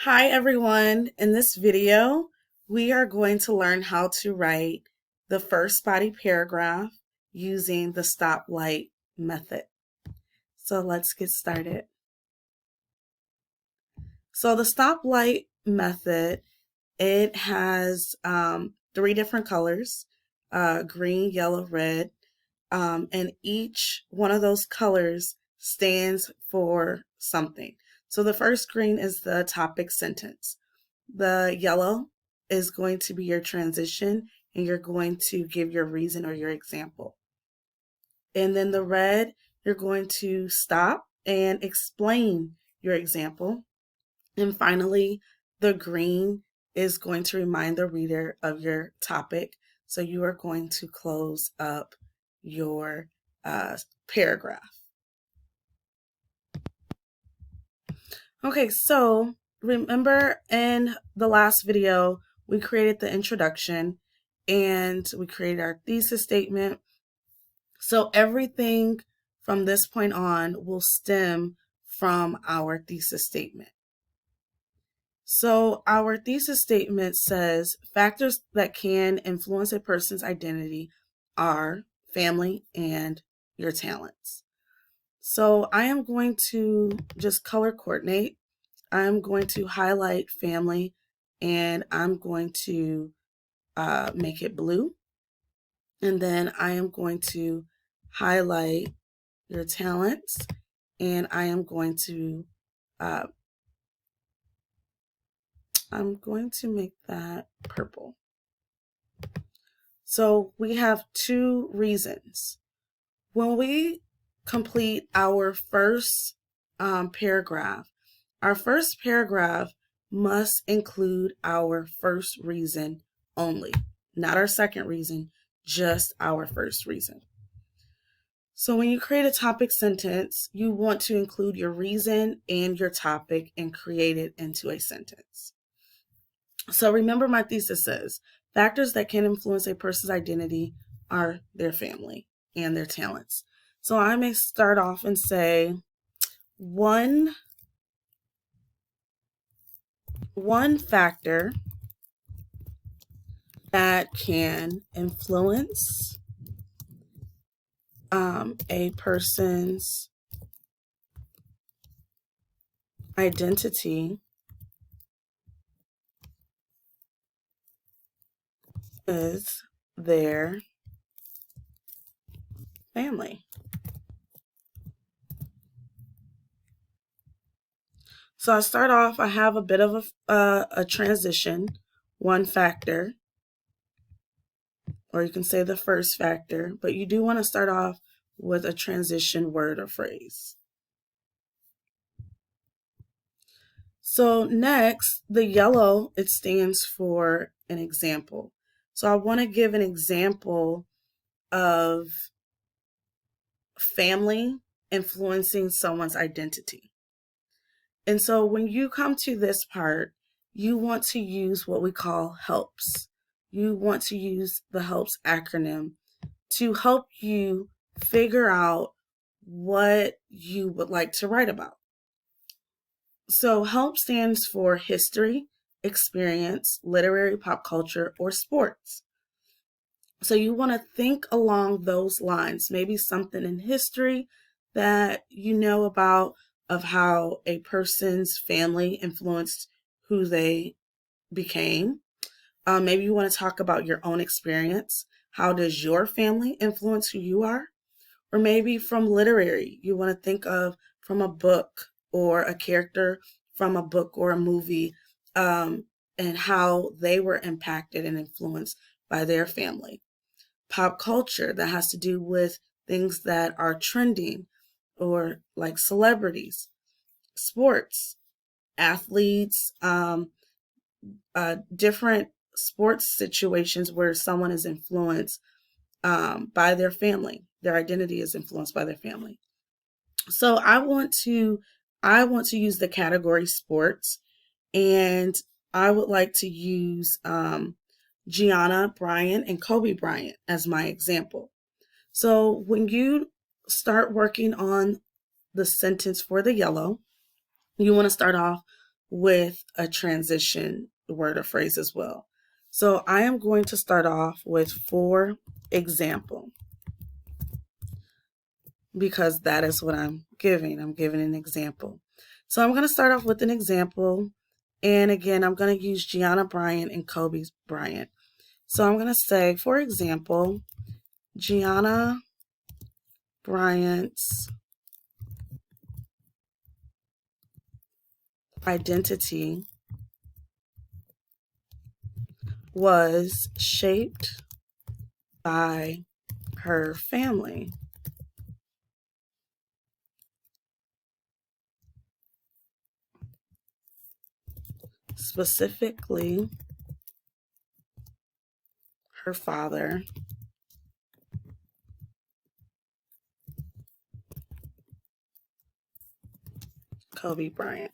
Hi everyone. In this video, we are going to learn how to write the first body paragraph using the stoplight method. So let's get started. So the stoplight method, it has three different colors, green, yellow, red, and each one of those colors stands for something. So the first green is the topic sentence. The yellow is going to be your transition, and you're going to give your reason or your example. And then the red, you're going to stop and explain your example. And finally, the green is going to remind the reader of your topic. So you are going to close up your paragraph. Okay, so remember in the last video, we created the introduction and we created our thesis statement. So everything from this point on will stem from our thesis statement. So our thesis statement says factors that can influence a person's identity are family and your talents. So I am going to just color coordinate. I'm going to highlight family and I'm going to make it blue. And then I am going to highlight your talents and I am going to make that purple. So we have two reasons. When we complete our first paragraph, our first paragraph must include our first reason only, not our second reason, just our first reason. So when you create a topic sentence, you want to include your reason and your topic and create it into a sentence. So remember my thesis says, factors that can influence a person's identity are their family and their talents. So I may start off and say, one factor that can influence a person's identity is their family. So I start off, I have a bit of a transition, one factor, or you can say the first factor, but you do want to start off with a transition word or phrase. So next, the yellow, it stands for an example. So I want to give an example of family influencing someone's identity. And so when you come to this part, you want to use what we call HELPS. You want to use the HELPS acronym to help you figure out what you would like to write about. So HELP stands for history, experience, literary, pop culture, or sports. So you want to think along those lines, maybe something in history that you know about, of how a person's family influenced who they became. Maybe you want to talk about your own experience. How does your family influence who you are? Or maybe from literary, you want to think of from a book or a character from a book or a movie, and how they were impacted and influenced by their family. Pop culture, that has to do with things that are trending or like celebrities. Sports, athletes, different sports situations where someone is influenced by their family. Their identity is influenced by their family. So I want to use the category sports, and I would like to use Gianna Bryant and Kobe Bryant as my example. So when you start working on the sentence for the yellow, you want to start off with a transition word or phrase as well. So I am going to start off with for example, because that is what I'm giving. I'm giving an example. So I'm going to start off with an example. And again, I'm going to use Gianna Bryant and Kobe Bryant. So I'm going to say, for example, Gianna Bryant's identity was shaped by her family. Specifically, her father, Kobe Bryant.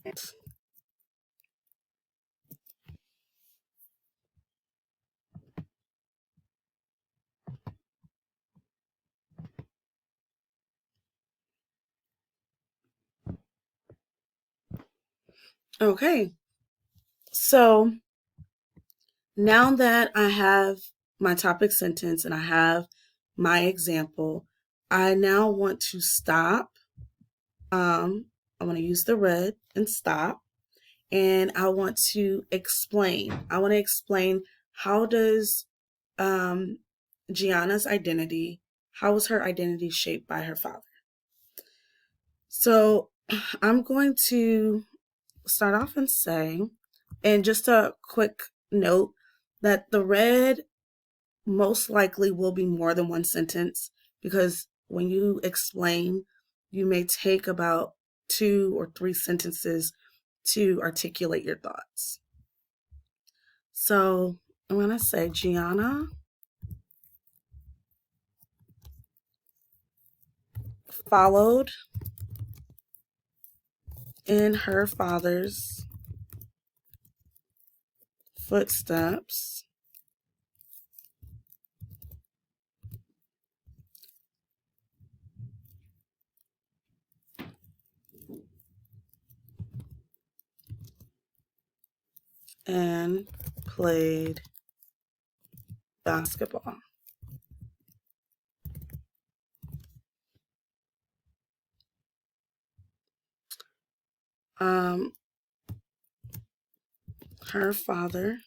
Okay, so now that I have my topic sentence and I have my example, I now want to stop. I want to use the red and stop. And I want to explain. I want to explain, how does Gianna's identity, how was her identity shaped by her father? So I'm going to start off and say, and just a quick note, that the red most likely will be more than one sentence, because when you explain, you may take about 2 or 3 sentences to articulate your thoughts. So I'm going to say Gianna followed in her father's footsteps and played basketball. Her father,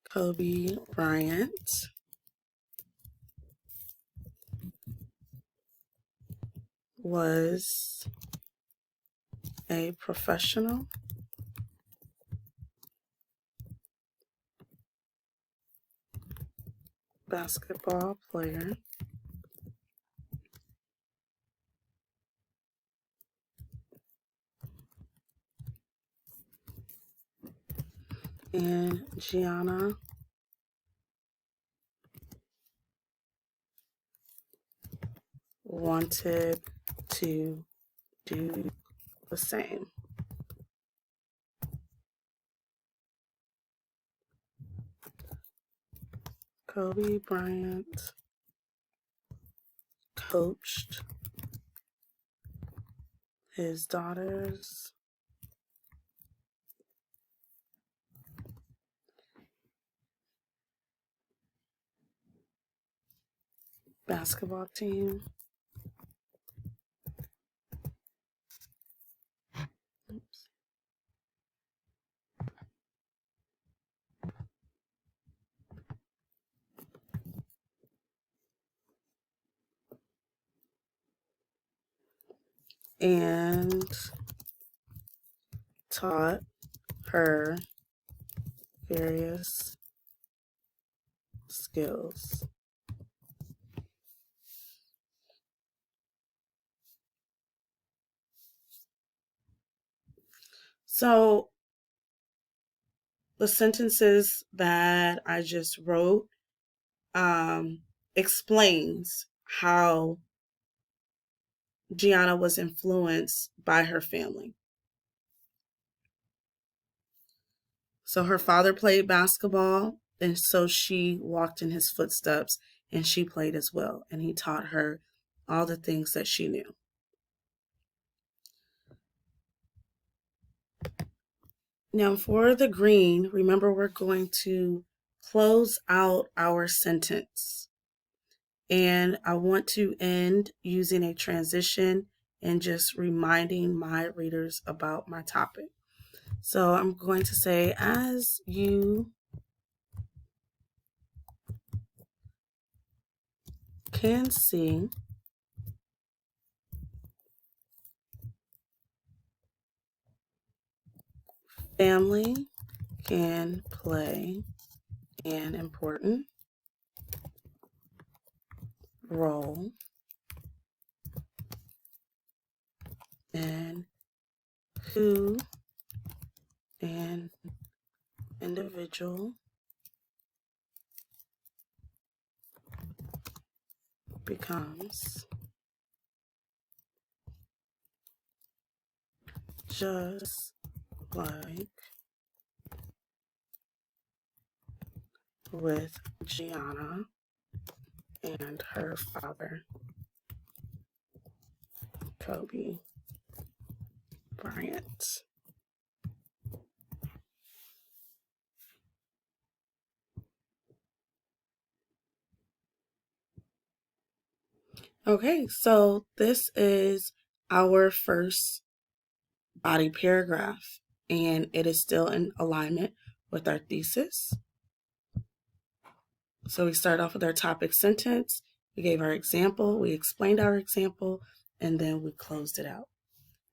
Kobe Bryant, was a professional basketball player and Gianna wanted to do the same. Kobe Bryant coached his daughter's basketball team. Oops. And taught her various skills. So the sentences that I just wrote explains how Gianna was influenced by her family. So her father played basketball, and so she walked in his footsteps, and she played as well. And he taught her all the things that she knew. Now for the green, remember we're going to close out our sentence. And I want to end using a transition and just reminding my readers about my topic. So I'm going to say, as you can see, family can play an important role in who an individual becomes, just like with Gianna and her father, Kobe Bryant. Okay, so this is our first body paragraph, and it is still in alignment with our thesis. So we start off with our topic sentence, we gave our example, we explained our example, and then we closed it out.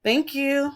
Thank you.